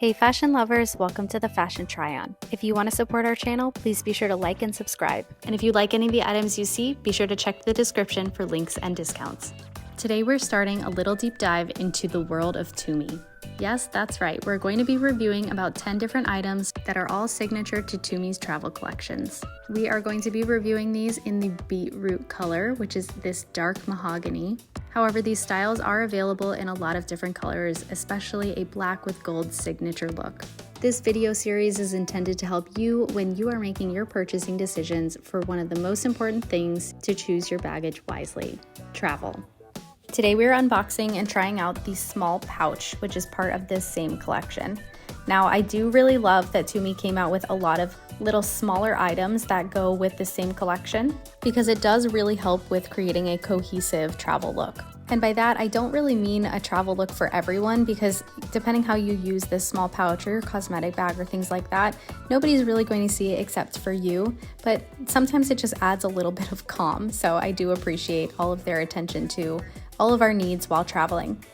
Hey fashion lovers, welcome to the Fashion Try-On. If you want to support our channel, please be sure to like and subscribe. And if you like any of the items you see, be sure to check the description for links and discounts. Today we're starting a little deep dive into the world of Tumi. Yes, that's right, we're going to be reviewing about 10 different items that are all signature to Tumi's travel collections. We are going to be reviewing these in the beetroot color, which is this dark mahogany. However, these styles are available in a lot of different colors, especially a black with gold signature look. This video series is intended to help you when you are making your purchasing decisions for one of the most important things to choose your baggage wisely: travel. Today we're unboxing and trying out the small pouch, which is part of this same collection. Now, I do really love that Tumi came out with a lot of little smaller items that go with the same collection, because it does really help with creating a cohesive travel look. And by that, I don't really mean a travel look for everyone, because depending how you use this small pouch or your cosmetic bag or things like that, nobody's really going to see it except for you. But sometimes it just adds a little bit of calm, so I do appreciate all of their attention to all of our needs while traveling.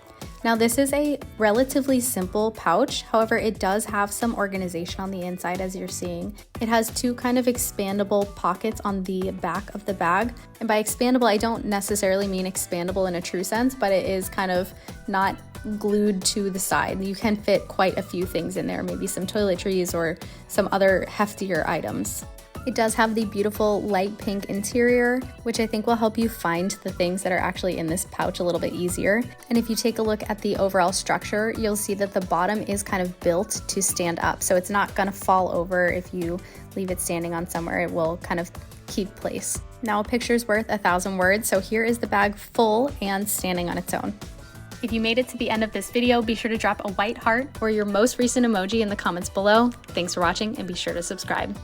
Now, this is a relatively simple pouch, however, it does have some organization on the inside, as you're seeing. It has two kind of expandable pockets on the back of the bag. And by expandable, I don't necessarily mean expandable in a true sense, but it is kind of not glued to the side. You can fit quite a few things in there, maybe some toiletries or some other heftier items. It does have the beautiful light pink interior, which I think will help you find the things that are actually in this pouch a little bit easier. And if you take a look at the overall structure, you'll see that the bottom is kind of built to stand up. So it's not gonna fall over if you leave it standing on somewhere. It will kind of keep place. Now, a picture's worth 1,000 words. So here is the bag full and standing on its own. If you made it to the end of this video, be sure to drop a white heart or your most recent emoji in the comments below. Thanks for watching and be sure to subscribe.